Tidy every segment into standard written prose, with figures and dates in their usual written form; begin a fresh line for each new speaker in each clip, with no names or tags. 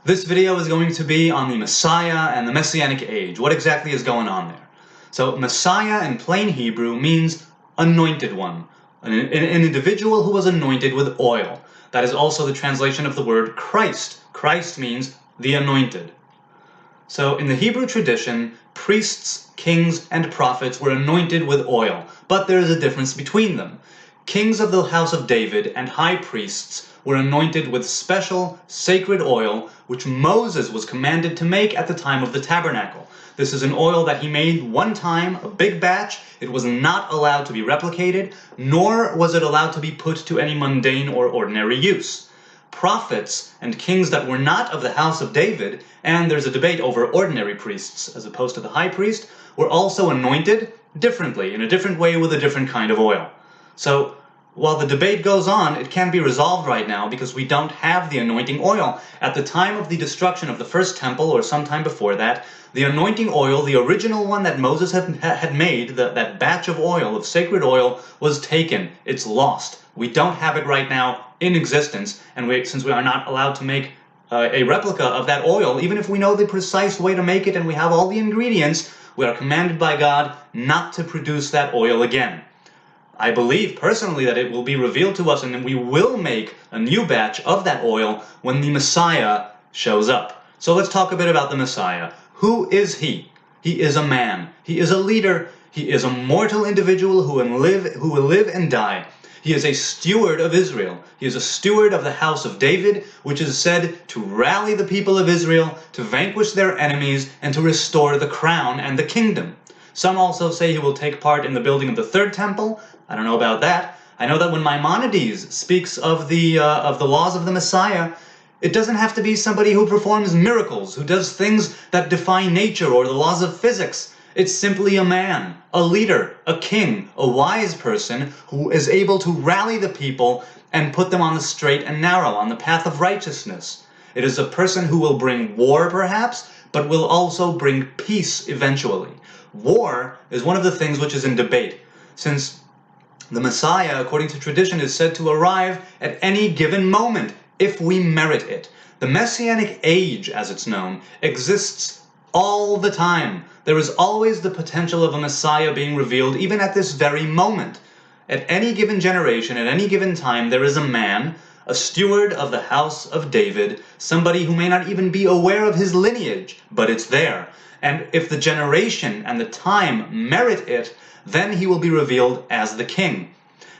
This video is going to be on the Messiah and the Messianic Age. What exactly is going on there? So Messiah in plain Hebrew means anointed one, an individual who was anointed with oil. That is also the translation of the word Christ. Christ means the anointed. So in the Hebrew tradition, priests, kings, and prophets were anointed with oil, but there is a difference between them. Kings of the house of David and high priests were anointed with special sacred oil which Moses was commanded to make at the time of the tabernacle. This is an oil that he made one time, a big batch. It was not allowed to be replicated, nor was it allowed to be put to any mundane or ordinary use. Prophets and kings that were not of the house of David, and there's a debate over ordinary priests as opposed to the high priest, were also anointed differently, in a different way with a different kind of oil. So while the debate goes on, it can't be resolved right now because we don't have the anointing oil. At the time of the destruction of the first temple, or sometime before that, the anointing oil, the original one that Moses had made, that batch of oil, of sacred oil, was taken. It's lost. We don't have it right now in existence, and since we are not allowed to make a replica of that oil, even if we know the precise way to make it and we have all the ingredients, we are commanded by God not to produce that oil again. I believe personally that it will be revealed to us and then we will make a new batch of that oil when the Messiah shows up. So let's talk a bit about the Messiah. Who is he? He is a man. He is a leader. He is a mortal individual who will live and die. He is a steward of Israel. He is a steward of the house of David, which is said to rally the people of Israel, to vanquish their enemies, and to restore the crown and the kingdom. Some also say he will take part in the building of the third temple. I don't know about that. I know that when Maimonides speaks of the laws of the Messiah, it doesn't have to be somebody who performs miracles, who does things that defy nature or the laws of physics. It's simply a man, a leader, a king, a wise person who is able to rally the people and put them on the straight and narrow, on the path of righteousness. It is a person who will bring war, perhaps, but will also bring peace eventually. War is one of the things which is in debate, since the Messiah, according to tradition, is said to arrive at any given moment, if we merit it. The Messianic Age, as it's known, exists all the time. There is always the potential of a Messiah being revealed, even at this very moment. At any given generation, at any given time, there is a man, a steward of the house of David, somebody who may not even be aware of his lineage, but it's there. And if the generation and the time merit it, then he will be revealed as the king.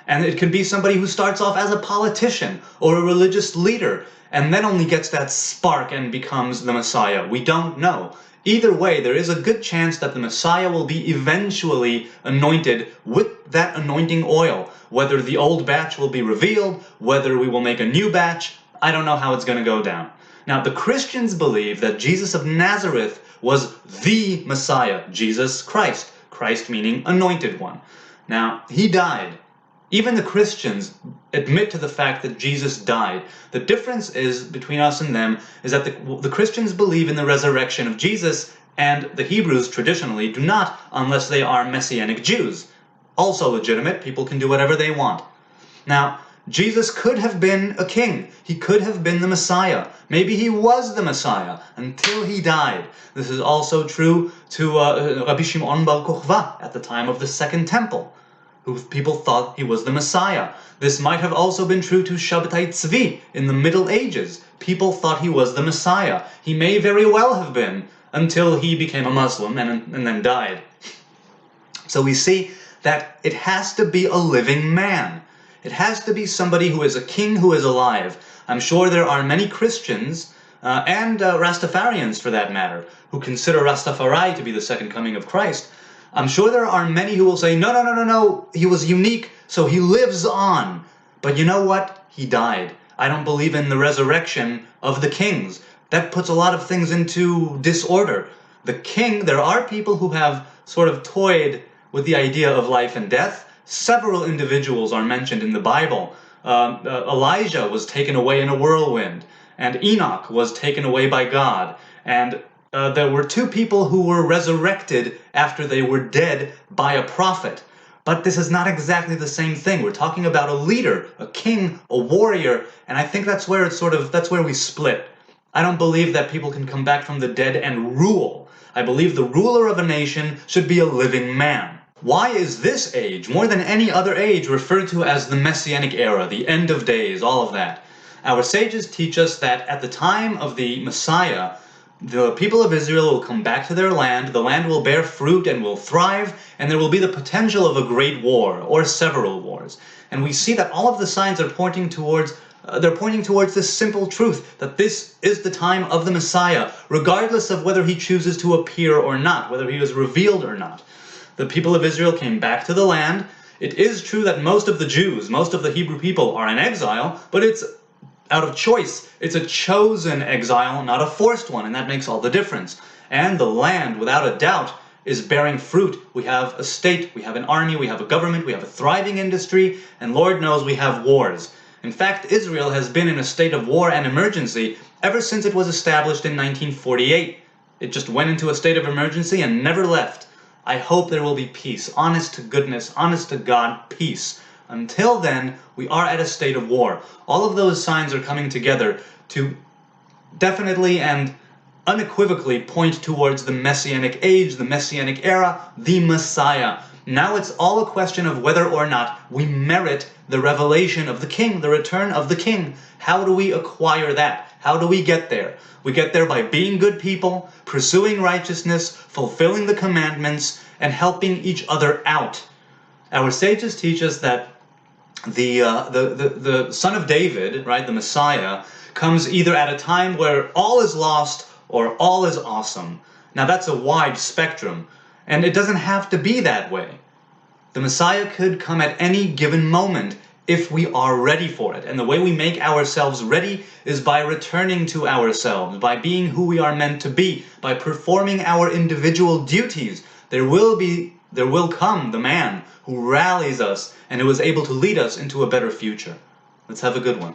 And it could be somebody who starts off as a politician or a religious leader and then only gets that spark and becomes the Messiah. We don't know. Either way, there is a good chance that the Messiah will be eventually anointed with that anointing oil. Whether the old batch will be revealed, whether we will make a new batch, I don't know how it's going to go down. Now, the Christians believe that Jesus of Nazareth was the Messiah, Jesus Christ. Christ meaning anointed one. Now, he died. Even the Christians admit to the fact that Jesus died. The difference is between us and them is that the Christians believe in the resurrection of Jesus, and the Hebrews traditionally do not, unless they are Messianic Jews. Also legitimate, people can do whatever they want. Now, Jesus could have been a king. He could have been the Messiah. Maybe he was the Messiah until he died. This is also true to Rabbi Shimon bar Kochva at the time of the Second Temple, who people thought he was the Messiah. This might have also been true to Shabbatai Tzvi in the Middle Ages. People thought he was the Messiah. He may very well have been until he became a Muslim and then died. So we see that it has to be a living man. It has to be somebody who is a king who is alive. I'm sure there are many Christians, and Rastafarians for that matter, who consider Rastafari to be the second coming of Christ. I'm sure there are many who will say, no, he was unique, so he lives on. But you know what? He died. I don't believe in the resurrection of the kings. That puts a lot of things into disorder. The king, there are people who have sort of toyed with the idea of life and death. Several individuals are mentioned in the Bible. Elijah was taken away in a whirlwind, and Enoch was taken away by God. And there were two people who were resurrected after they were dead by a prophet. But this is not exactly the same thing. We're talking about a leader, a king, a warrior, and I think that's where we split. I don't believe that people can come back from the dead and rule. I believe the ruler of a nation should be a living man. Why is this age, more than any other age, referred to as the Messianic era, the end of days, all of that? Our sages teach us that at the time of the Messiah, the people of Israel will come back to their land, the land will bear fruit and will thrive, and there will be the potential of a great war, or several wars. And we see that all of the signs are pointing towards this simple truth, that this is the time of the Messiah, regardless of whether he chooses to appear or not, whether he is revealed or not. The people of Israel came back to the land. It is true that most of the Jews, most of the Hebrew people are in exile, but it's out of choice. It's a chosen exile, not a forced one, and that makes all the difference. And the land, without a doubt, is bearing fruit. We have a state, we have an army, we have a government, we have a thriving industry, and Lord knows we have wars. In fact, Israel has been in a state of war and emergency ever since it was established in 1948. It just went into a state of emergency and never left. I hope there will be peace, honest to goodness, honest to God, peace. Until then, we are at a state of war. All of those signs are coming together to definitely and unequivocally point towards the Messianic age, the Messianic era, the Messiah. Now it's all a question of whether or not we merit the revelation of the King, the return of the King. How do we acquire that? How do we get there? We get there by being good people, pursuing righteousness, fulfilling the commandments, and helping each other out. Our sages teach us that the son of David, right, the Messiah, comes either at a time where all is lost or all is awesome. Now that's a wide spectrum, and it doesn't have to be that way. The Messiah could come at any given moment if we are ready for it. And the way we make ourselves ready is by returning to ourselves, by being who we are meant to be, by performing our individual duties. There will come the man who rallies us and who is able to lead us into a better future. Let's have a good one.